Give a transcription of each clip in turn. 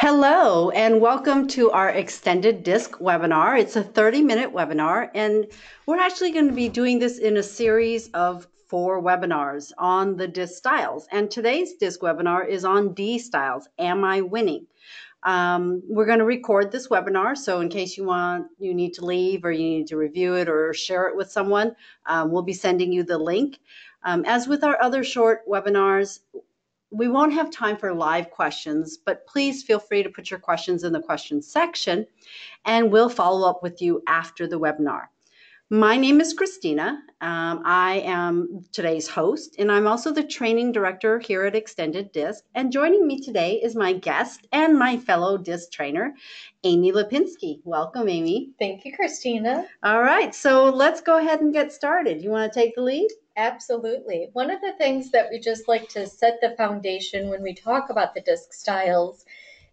Hello, and welcome to our extended disc webinar. It's a 30-minute webinar, and we're actually going to be doing this in a series of 4 webinars on the disc styles. And today's disc webinar is on D styles. Am I winning? We're going to record this webinar, so in case you need to leave or you need to review it or share it with someone, we'll be sending you the link. As with our other short webinars, we won't have time for live questions, but please feel free to put your questions in the questions section, and we'll follow up with you after the webinar. My name is Christina. I am today's host, and I'm also the training director here at Extended Disc. And joining me today is my guest and my fellow disc trainer, Amy Lipinski. Welcome, Amy. Thank you, Christina. All right, so let's go ahead and get started. You want to take the lead? Absolutely. One of the things that we just like to set the foundation when we talk about the disc styles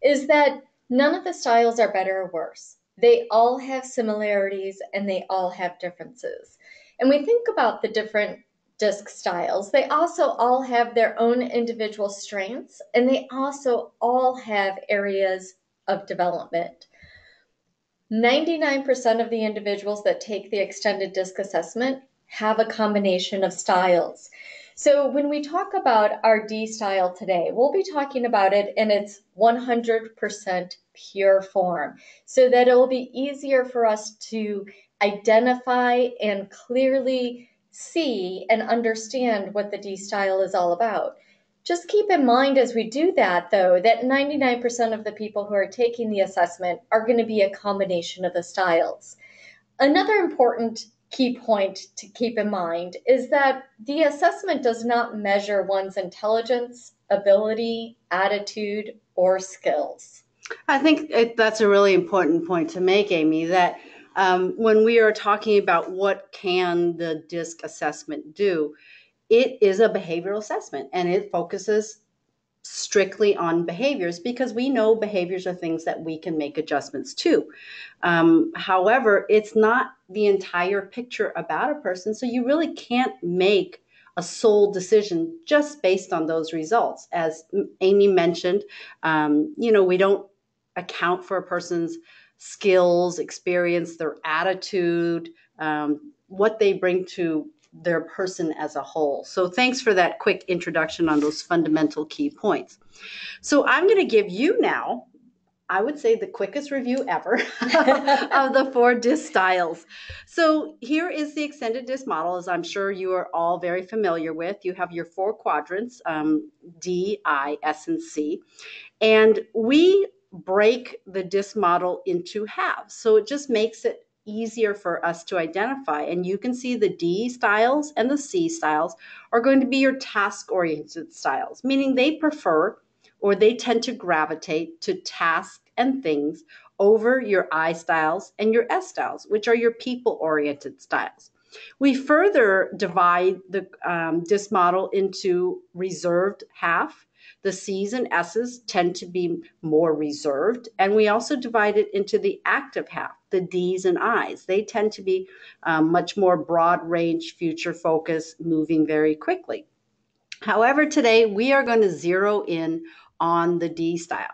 is that none of the styles are better or worse. They all have similarities and they all have differences. And we think about the different disc styles. They also all have their own individual strengths, and they also all have areas of development. 99% of the individuals that take the extended disc assessment have a combination of styles. So when we talk about our D style today, we'll be talking about it in its 100% pure form so that it will be easier for us to identify and clearly see and understand what the D style is all about. Just keep in mind as we do that, though, that 99% of the people who are taking the assessment are going to be a combination of the styles. Another important key point to keep in mind is that the assessment does not measure one's intelligence, ability, attitude, or skills. I think that's a really important point to make, Amy, that when we are talking about what can the DISC assessment do, it is a behavioral assessment, and it focuses strictly on behaviors because we know behaviors are things that we can make adjustments to. However, it's not the entire picture about a person, so you really can't make a sole decision just based on those results. As Amy mentioned, we don't account for a person's skills, experience, their attitude, what they bring to their person as a whole. So thanks for that quick introduction on those fundamental key points. So I'm going to give you now, I would say, the quickest review ever of the 4 DISC styles. So here is the extended DISC model, as I'm sure you are all very familiar with. You have your 4 quadrants, D, I, S, and C. And we break the DISC model into halves. So it just makes it easier for us to identify. And you can see the D styles and the C styles are going to be your task-oriented styles, meaning they prefer or they tend to gravitate to tasks and things over your I styles and your S styles, which are your people-oriented styles. We further divide the DISC model into reserved half. The C's and S's tend to be more reserved, and we also divide it into the active half, the D's and I's. They tend to be much more broad range, future focus, moving very quickly. However, today we are going to zero in on the D style.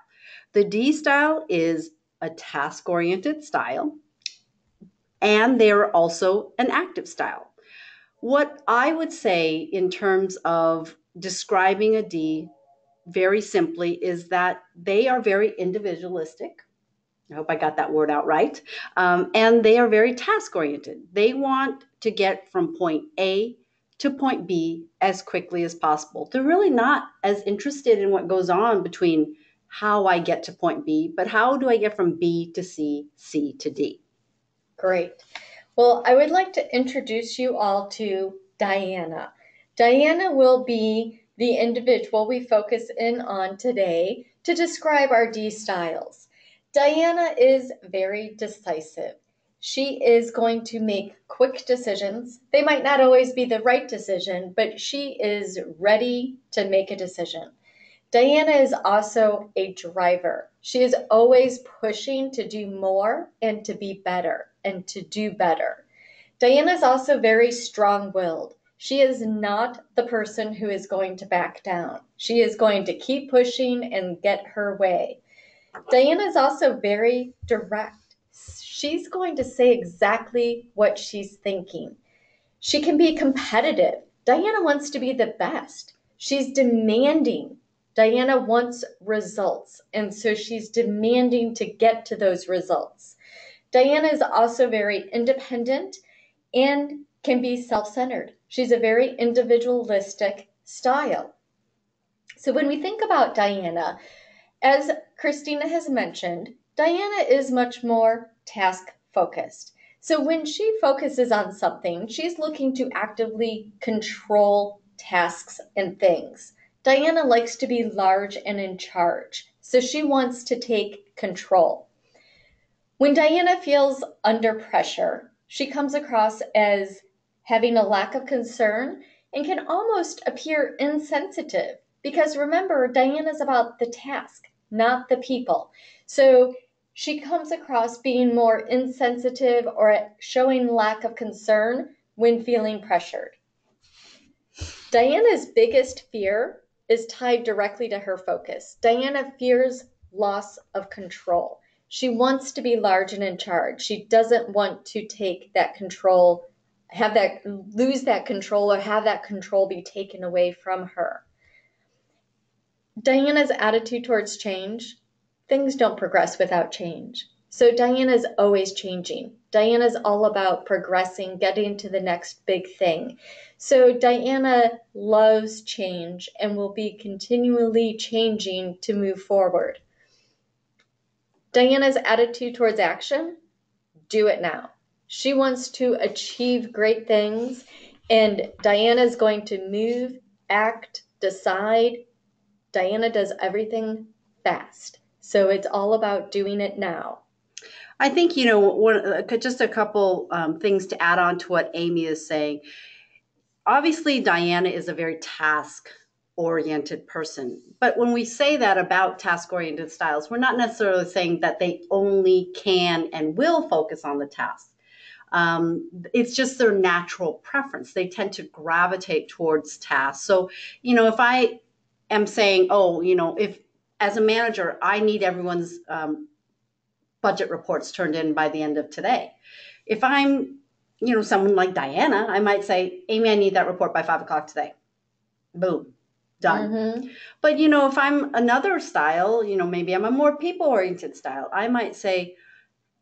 The D style is a task-oriented style, and they are also an active style. What I would say in terms of describing a D very simply is that they are very individualistic. I hope I got that word out right. And they are very task-oriented. They want to get from point A to point B as quickly as possible. They're really not as interested in what goes on between how I get to point B, but how do I get from B to C, C to D? Great. Well, I would like to introduce you all to Diana. Diana will be the individual we focus in on today to describe our D styles. Diana is very decisive. She is going to make quick decisions. They might not always be the right decision, but she is ready to make a decision. Diana is also a driver. She is always pushing to do more and to be better and to do better. Diana is also very strong-willed. She is not the person who is going to back down. She is going to keep pushing and get her way. Diana is also very direct. She's going to say exactly what she's thinking. She can be competitive. Diana wants to be the best. She's demanding. Diana wants results, and so she's demanding to get to those results. Diana is also very independent and can be self centered. She's a very individualistic style. So when we think about Diana, as Christina has mentioned, Diana is much more task focused. So when she focuses on something, she's looking to actively control tasks and things. Diana likes to be large and in charge, so she wants to take control. When Diana feels under pressure, she comes across as having a lack of concern and can almost appear insensitive because remember, Diana's about the task, not the people. So she comes across being more insensitive or showing lack of concern when feeling pressured. Diana's biggest fear is tied directly to her focus. Diana fears loss of control. She wants to be large and in charge. She doesn't want to take that control, lose that control, or have that control be taken away from her. Diana's attitude towards change, things don't progress without change. So Diana's always changing. Diana's all about progressing, getting to the next big thing. So Diana loves change and will be continually changing to move forward. Diana's attitude towards action, do it now. She wants to achieve great things, and Diana's going to move, act, decide. Diana does everything fast. So it's all about doing it now. I think, just a couple things to add on to what Amy is saying. Obviously, Diana is a very task oriented person. But when we say that about task oriented styles, we're not necessarily saying that they only can and will focus on the task. It's just their natural preference. They tend to gravitate towards tasks. So, if I am saying, if as a manager, I need everyone's budget reports turned in by the end of today. If I'm, someone like Diana, I might say, Amy, I need that report by 5 o'clock today. Boom, done. Mm-hmm. But, if I'm another style, maybe I'm a more people-oriented style, I might say,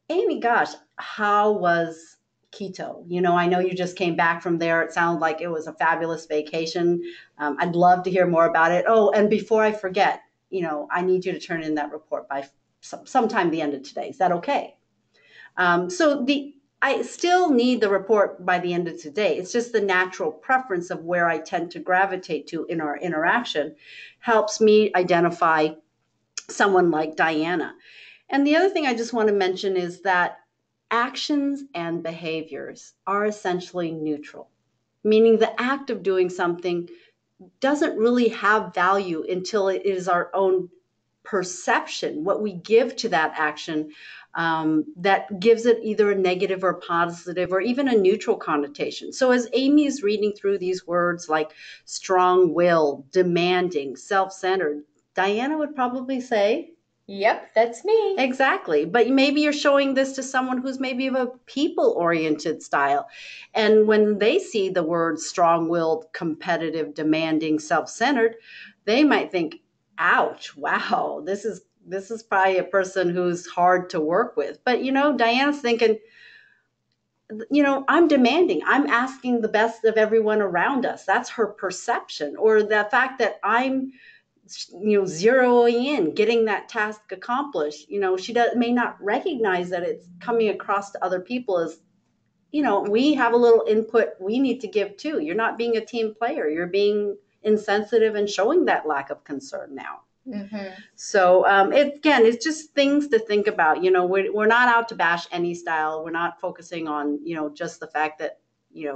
Amy, gosh, how was Quito? I know you just came back from there. It sounded like it was a fabulous vacation. I'd love to hear more about it. Oh, and before I forget, I need you to turn in that report by sometime the end of today. Is that okay? I still need the report by the end of today. It's just the natural preference of where I tend to gravitate to in our interaction helps me identify someone like Diana. And the other thing I just want to mention is that actions and behaviors are essentially neutral, meaning the act of doing something doesn't really have value until it is our own perception, what we give to that action, that gives it either a negative or positive or even a neutral connotation. So as Amy is reading through these words like strong will, demanding, self-centered, Diana would probably say, yep, that's me. exactly. But maybe you're showing this to someone who's maybe of a people-oriented style. And when they see the words strong-willed, competitive, demanding, self-centered, they might think, ouch, wow, this is probably a person who's hard to work with. But Diana's thinking, I'm demanding. I'm asking the best of everyone around us. That's her perception. Or the fact that I'm zeroing in, getting that task accomplished. She may not recognize that it's coming across to other people as, we have a little input we need to give too. You're not being a team player. You're being insensitive and showing that lack of concern now. Mm-hmm. So it's just things to think about. We're not out to bash any style. We're not focusing on, just the fact that,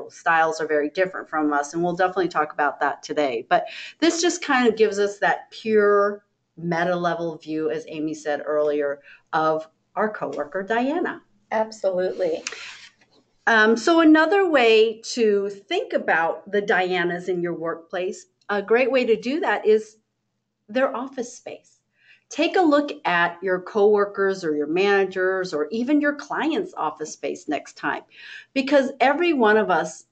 styles are very different from us. And we'll definitely talk about that today. But this just kind of gives us that pure meta level view, as Amy said earlier, of our coworker, Diana. Absolutely. So another way to think about the Dianas in your workplace, a great way to do that is their office space. take a look at your coworkers or your managers or even your client's office space next time, because every one of us,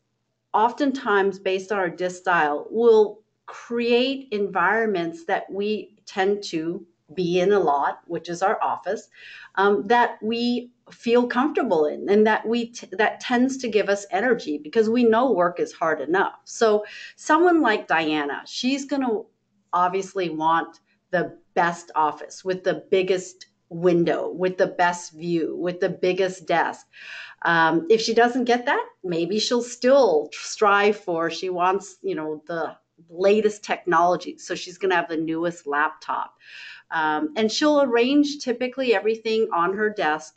oftentimes based on our disc style, will create environments that we tend to be in a lot, which is our office, that we feel comfortable in, and that tends to give us energy because we know work is hard enough. So someone like Diana, she's going to obviously want the best office with the biggest window, with the best view, with the biggest desk. If she doesn't get that, maybe she'll still strive for, she wants, the latest technology. So she's going to have the newest laptop. And she'll arrange typically everything on her desk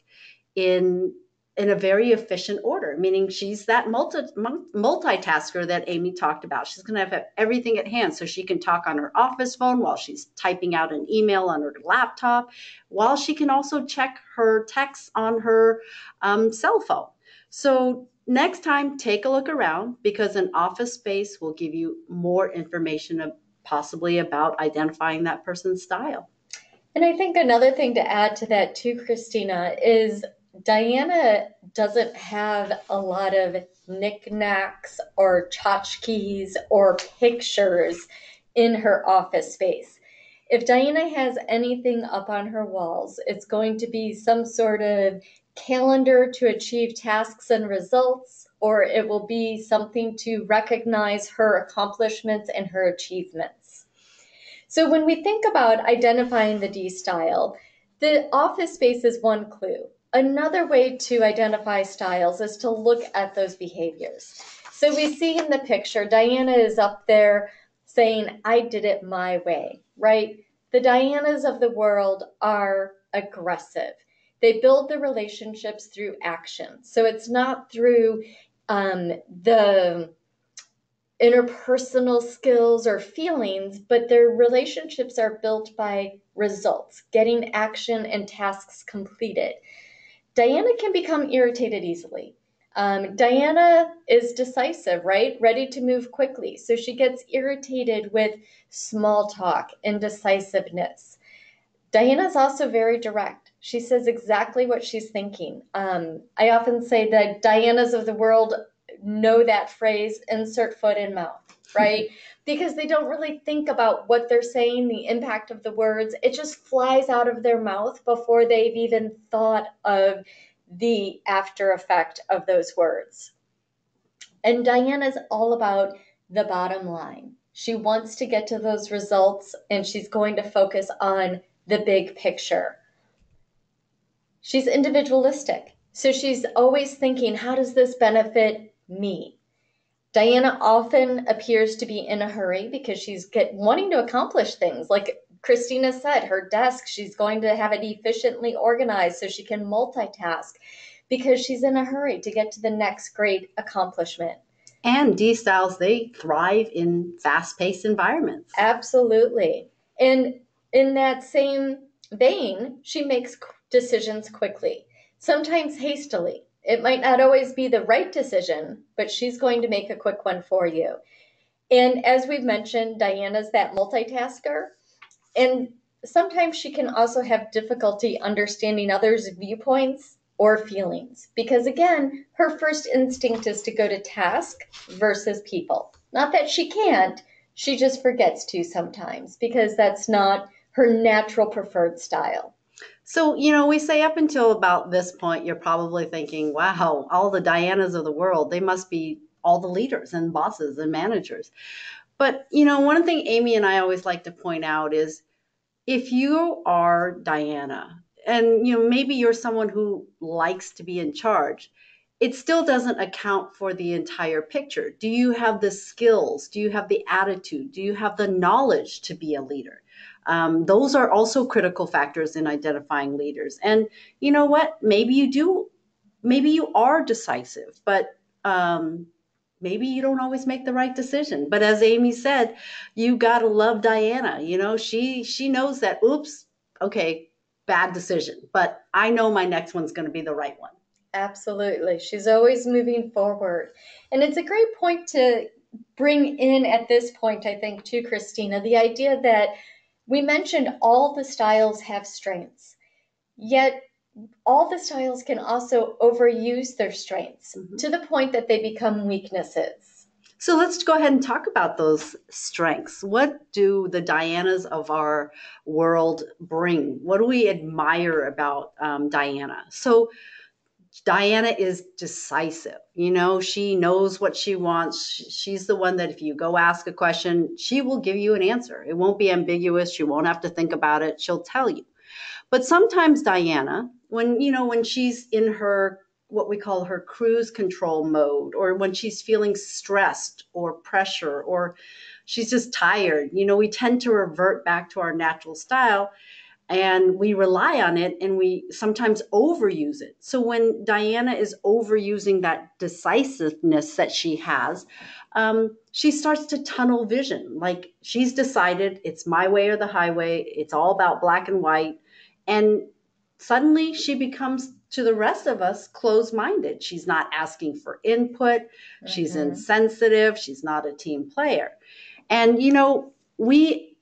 in a very efficient order, meaning she's that multitasker that Amy talked about. She's going to have everything at hand, so she can talk on her office phone while she's typing out an email on her laptop, while she can also check her texts on her cell phone. So next time, take a look around, because an office space will give you more information possibly about identifying that person's style. And I think another thing to add to that too, Christina, is Diana doesn't have a lot of knickknacks or tchotchkes or pictures in her office space. If Diana has anything up on her walls, it's going to be some sort of calendar to achieve tasks and results, or it will be something to recognize her accomplishments and her achievements. So when we think about identifying the D style, the office space is one clue. Another way to identify styles is to look at those behaviors. So we see in the picture, Diana is up there saying, I did it my way, right? The Dianas of the world are aggressive. They build the relationships through action. So it's not through the interpersonal skills or feelings, but their relationships are built by results, getting action and tasks completed. Diana can become irritated easily. Diana is decisive, right? Ready to move quickly. So she gets irritated with small talk and decisiveness. Diana's also very direct. She says exactly what she's thinking. I often say that Dianas of the world know that phrase, insert foot in mouth, right? Because they don't really think about what they're saying, the impact of the words. It just flies out of their mouth before they've even thought of the after effect of those words. And Diana's all about the bottom line. She wants to get to those results, and she's going to focus on the big picture. She's individualistic. So she's always thinking, how does this benefit me? Diana often appears to be in a hurry because she's wanting to accomplish things. Like Christina said, her desk, she's going to have it efficiently organized so she can multitask because she's in a hurry to get to the next great accomplishment. And D styles, they thrive in fast-paced environments. Absolutely. And in that same vein, she makes decisions quickly, sometimes hastily. It might not always be the right decision, but she's going to make a quick one for you. And as we've mentioned, Diana's that multitasker. And sometimes she can also have difficulty understanding others' viewpoints or feelings. Because again, her first instinct is to go to task versus people. Not that she can't, she just forgets to sometimes because that's not her natural preferred style. So, we say up until about this point, you're probably thinking, wow, all the Dianas of the world, they must be all the leaders and bosses and managers. But, one thing Amy and I always like to point out is if you are Diana and, maybe you're someone who likes to be in charge, it still doesn't account for the entire picture. Do you have the skills? Do you have the attitude? Do you have the knowledge to be a leader? Those are also critical factors in identifying leaders. And you know what? Maybe you do, maybe you are decisive, but maybe you don't always make the right decision. But as Amy said, you gotta love Diana. She knows that, oops, okay, bad decision, but I know my next one's gonna be the right one. Absolutely. She's always moving forward. And it's a great point to bring in at this point, I think, too, Christina, the idea that We mentioned all the styles have strengths, yet all the styles can also overuse their strengths to the point that they become weaknesses. So let's go ahead and talk about those strengths. What do the Dianas of our world bring? What do we admire about Diana? So Diana is decisive. She knows what she wants. She's the one that if you go ask a question, she will give you an answer. It won't be ambiguous. You won't have to think about it. She'll tell you. But sometimes Diana, when she's in her what we call her cruise control mode, or when she's feeling stressed or pressure, or she's just tired, we tend to revert back to our natural style and we rely on it and we sometimes overuse it. So when Diana is overusing that decisiveness that she has, she starts to tunnel vision. Like she's decided it's my way or the highway. It's all about black and white. And suddenly she becomes, to the rest of us, closed minded. She's not asking for input. She's insensitive. She's not a team player. And, we,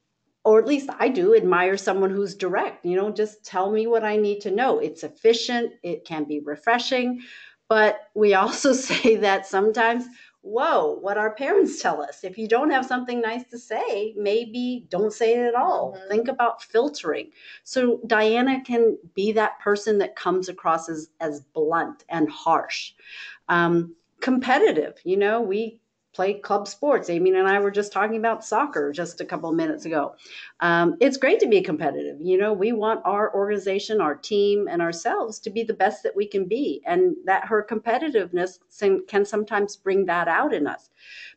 or at least I do, admire someone who's direct. Just tell me what I need to know. It's efficient, it can be refreshing, but we also say that sometimes, whoa, what our parents tell us. If you don't have something nice to say, maybe don't say it at all. Think about filtering. So Diana can be that person that comes across as blunt and harsh. Competitive, we play club sports. Amy and I were just talking about soccer just a couple of minutes ago. It's great to be competitive. We want our organization, our team, and ourselves to be the best that we can be. And that her competitiveness can sometimes bring that out in us.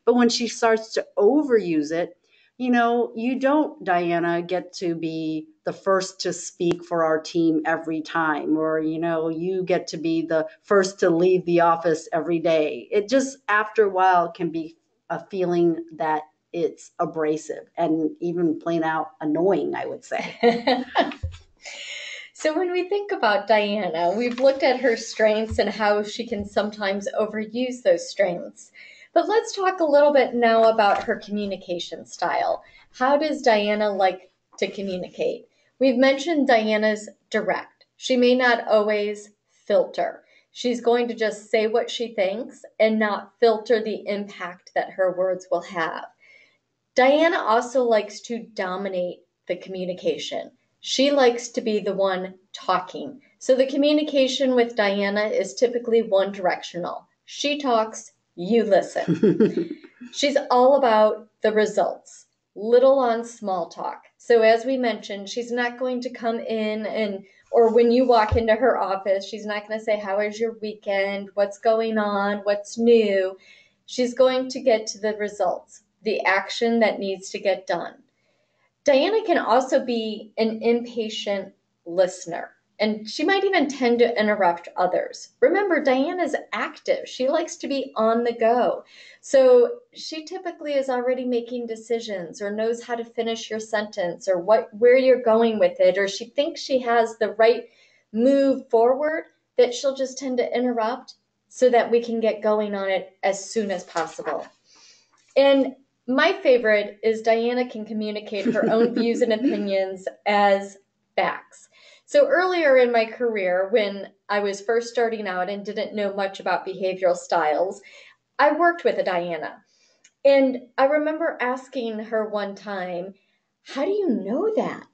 But when she starts to overuse it, you don't, Diana, get to be the first to speak for our team every time, or, you get to be the first to leave the office every day. It just, after a while, can be a feeling that it's abrasive and even plain out annoying, I would say. So when we think about Diana, we've looked at her strengths and how she can sometimes overuse those strengths. But let's talk a little bit now about her communication style. How does Diana like to communicate? We've mentioned Diana's direct. She may not always filter. She's going to just say what she thinks and not filter the impact that her words will have. Diana also likes to dominate the communication. She likes to be the one talking. So the communication with Diana is typically one directional. She talks, you listen. She's all about the results, little on small talk. So as we mentioned, she's not going to come in or when you walk into her office, she's not going to say, how was your weekend? What's going on? What's new? She's going to get to the results, the action that needs to get done. Diana can also be an impatient listener, and she might even tend to interrupt others. Remember, Diana's active. She likes to be on the go. So she typically is already making decisions or knows how to finish your sentence or where you're going with it, or she thinks she has the right move forward that she'll just tend to interrupt so that we can get going on it as soon as possible. And my favorite is Diana can communicate her own views and opinions as facts. So earlier in my career, when I was first starting out and didn't know much about behavioral styles, I worked with a Diana. And I remember asking her one time, how do you know that?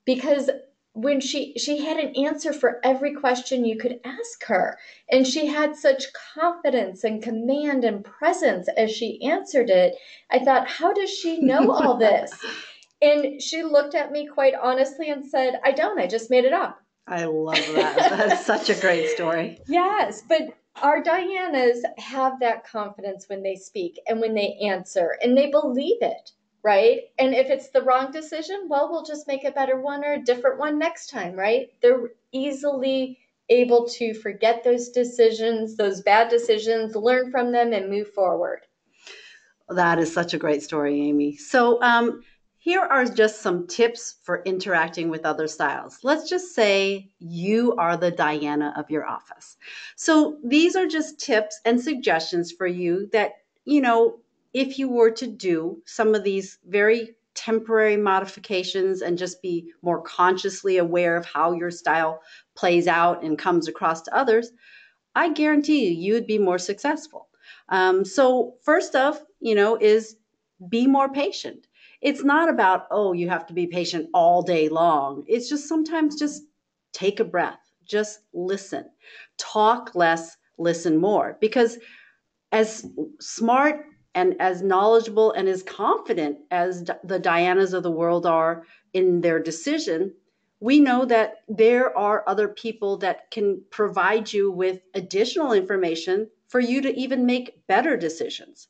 Because when she had an answer for every question you could ask her, and she had such confidence and command and presence as she answered it, I thought, how does she know all this? And she looked at me quite honestly and said, I just made it up. I love that. That's such a great story. Yes, but our Dianas have that confidence when they speak and when they answer, and they believe it. Right? And if it's the wrong decision, well, we'll just make a better one or a different one next time, right? They're easily able to forget those decisions, those bad decisions, learn from them, and move forward. That is such a great story, Amy. So here are just some tips for interacting with other styles. Let's just say you are the Diana of your office. So these are just tips and suggestions for you that, if you were to do some of these very temporary modifications and just be more consciously aware of how your style plays out and comes across to others, I guarantee you would be more successful. So first off, is be more patient. It's not about, oh, you have to be patient all day long. It's just sometimes just take a breath, just listen, talk less, listen more. Because as smart and as knowledgeable and as confident as the Dianas of the world are in their decision, we know that there are other people that can provide you with additional information for you to even make better decisions.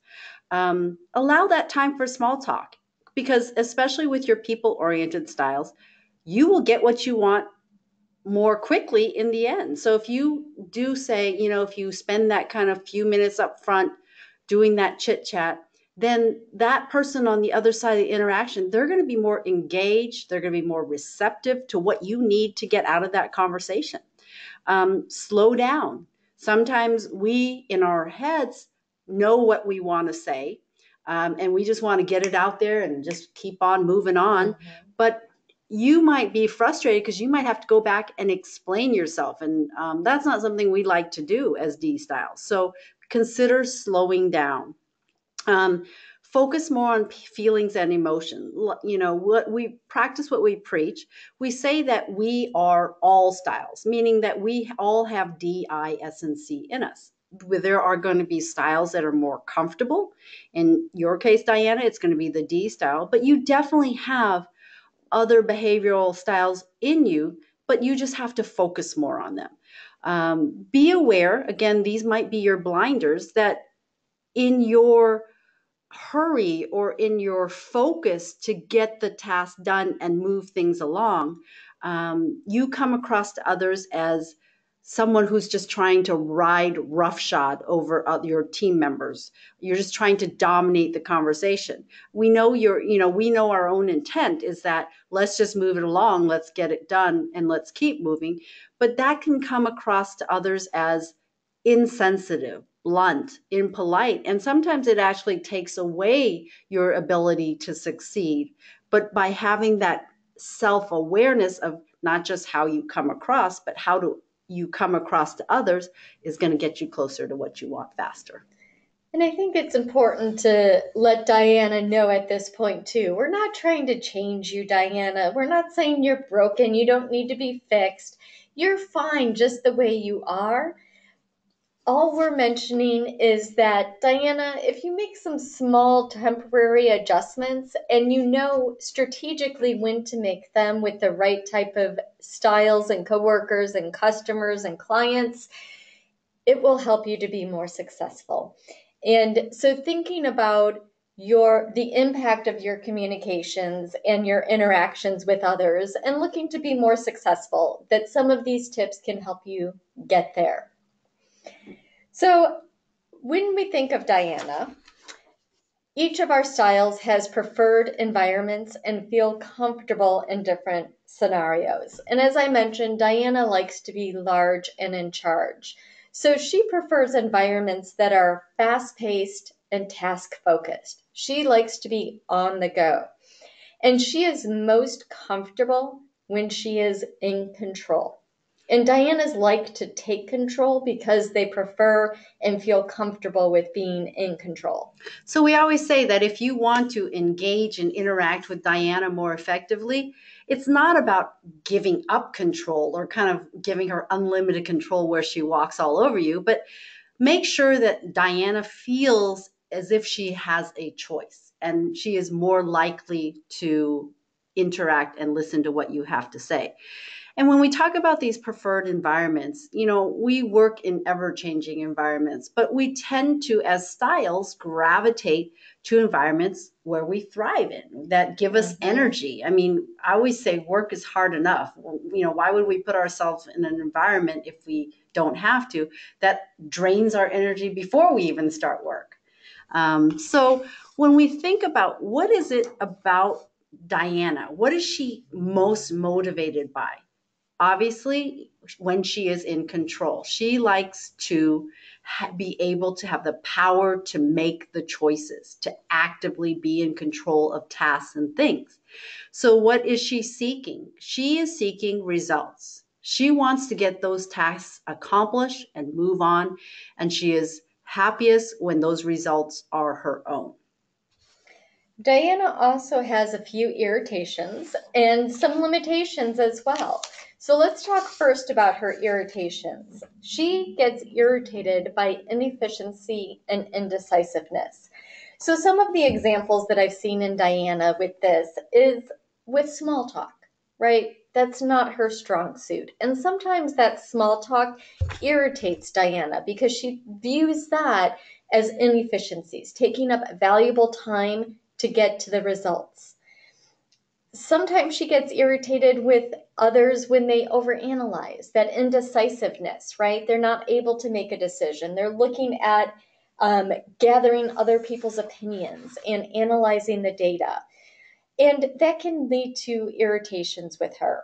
Allow that time for small talk, because especially with your people oriented styles, you will get what you want more quickly in the end. So if you do say, if you spend that kind of few minutes up front doing that chit chat, then that person on the other side of the interaction, they're going to be more engaged. They're going to be more receptive to what you need to get out of that conversation. Slow down. Sometimes we, in our heads, know what we want to say, and we just want to get it out there and just keep on moving on. Mm-hmm. But you might be frustrated because you might have to go back and explain yourself. And that's not something we like to do as D styles. So consider slowing down. Focus more on feelings and emotion. What we practice, what we preach. We say that we are all styles, meaning that we all have D, I, S, and C in us. There are going to be styles that are more comfortable. In your case, Diana, it's going to be the D style, but you definitely have other behavioral styles in you, but you just have to focus more on them. Be aware, again, these might be your blinders, that in your hurry or in your focus to get the task done and move things along, you come across to others as someone who's just trying to ride roughshod over your team members. You're just trying to dominate the conversation. We know we know our own intent is that let's just move it along, let's get it done, and let's keep moving. But that can come across to others as insensitive, blunt, impolite, and sometimes it actually takes away your ability to succeed. But by having that self-awareness of not just how you come across, but how do you come across to others is going to get you closer to what you want faster. And I think it's important to let Diana know at this point too. We're not trying to change you, Diana. We're not saying you're broken. You don't need to be fixed. You're fine just the way you are. All we're mentioning is that, Diana, if you make some small temporary adjustments and you know strategically when to make them with the right type of styles and coworkers and customers and clients, it will help you to be more successful. And so thinking about the impact of your communications and your interactions with others and looking to be more successful, that some of these tips can help you get there. So when we think of Diana, each of our styles has preferred environments and feel comfortable in different scenarios. And as I mentioned, Diana likes to be large and in charge. So she prefers environments that are fast-paced and task-focused. She likes to be on the go. And she is most comfortable when she is in control. And Dianas like to take control because they prefer and feel comfortable with being in control. So we always say that if you want to engage and interact with Diana more effectively, it's not about giving up control or kind of giving her unlimited control where she walks all over you, but make sure that Diana feels as if she has a choice and she is more likely to interact and listen to what you have to say. And when we talk about these preferred environments, we work in ever-changing environments, but we tend to, as styles, gravitate to environments where we thrive in, that give us energy. I mean, I always say work is hard enough. Why would we put ourselves in an environment if we don't have to? That drains our energy before we even start work. So when we think about what is it about Diana, what is she most motivated by? Obviously, when she is in control, she likes to be able to have the power to make the choices, to actively be in control of tasks and things. So, what is she seeking? She is seeking results. She wants to get those tasks accomplished and move on, and she is happiest when those results are her own. Diana also has a few irritations and some limitations as well. So let's talk first about her irritations. She gets irritated by inefficiency and indecisiveness. So some of the examples that I've seen in Diana with this is with small talk, right? That's not her strong suit. And sometimes that small talk irritates Diana because she views that as inefficiencies, taking up valuable time to get to the results. Sometimes she gets irritated with others when they overanalyze, that indecisiveness, right? They're not able to make a decision. They're looking at gathering other people's opinions and analyzing the data. And that can lead to irritations with her.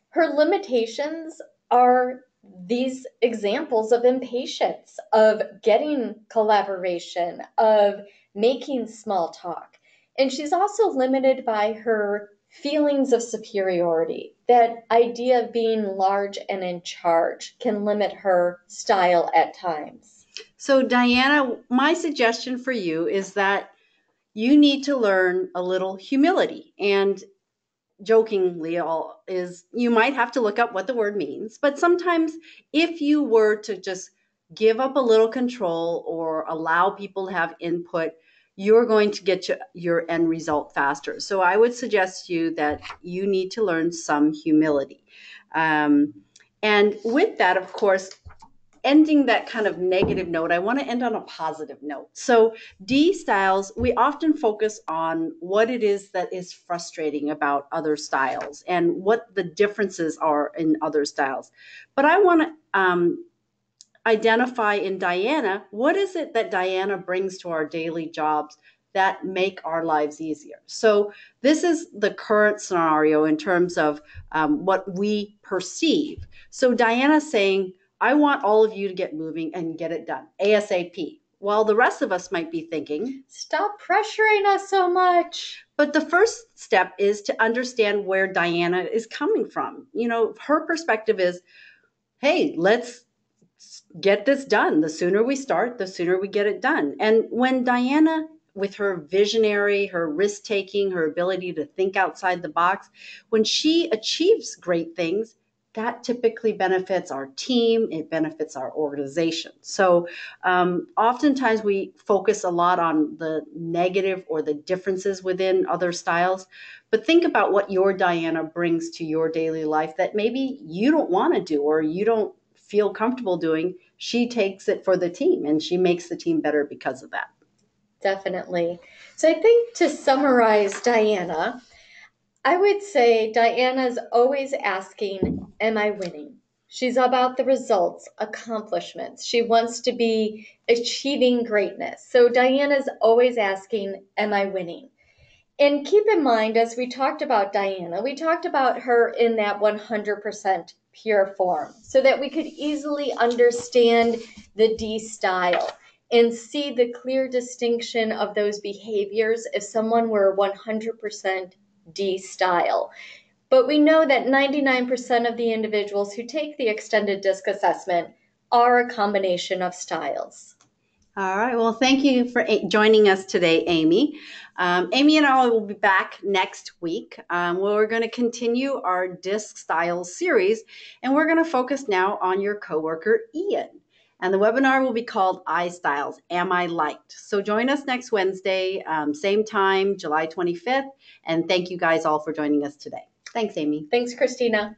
Her limitations are these examples of impatience, of getting collaboration, of making small talk. And she's also limited by her feelings of superiority. That idea of being large and in charge can limit her style at times. So, Diana, my suggestion for you is that you need to learn a little humility. And jokingly, all is you might have to look up what the word means, but sometimes if you were to just give up a little control or allow people to have input, you're going to get your end result faster. So I would suggest to you that you need to learn some humility. And with that, of course, ending that kind of negative note, I want to end on a positive note. So, D styles, we often focus on what it is that is frustrating about other styles and what the differences are in other styles. But I want to identify in Diana, what is it that Diana brings to our daily jobs that make our lives easier? So this is the current scenario in terms of what we perceive. So Diana's saying, I want all of you to get moving and get it done ASAP. While the rest of us might be thinking, stop pressuring us so much. But the first step is to understand where Diana is coming from. You know, her perspective is, hey, let's get this done. The sooner we start, the sooner we get it done. And when Diana, with her visionary, her risk taking, her ability to think outside the box, when she achieves great things, that typically benefits our team, it benefits our organization. So oftentimes we focus a lot on the negative or the differences within other styles, but think about what your Diana brings to your daily life that maybe you don't want to do or you don't feel comfortable doing. She takes it for the team and she makes the team better because of that. Definitely. So I think to summarize Diana, I would say Diana's always asking, am I winning? She's about the results, accomplishments. She wants to be achieving greatness. So Diana's always asking, am I winning? And keep in mind, as we talked about Diana, we talked about her in that 100% pure form so that we could easily understand the D style and see the clear distinction of those behaviors if someone were 100% D style. But we know that 99% of the individuals who take the extended disc assessment are a combination of styles. All right. Well, thank you for joining us today, Amy. Amy and I will be back next week where we're going to continue our disc style series, and we're going to focus now on your coworker, Ian. And the webinar will be called I Styles, Am I Liked? So join us next Wednesday, same time, July 25th. And thank you guys all for joining us today. Thanks, Amy. Thanks, Christina.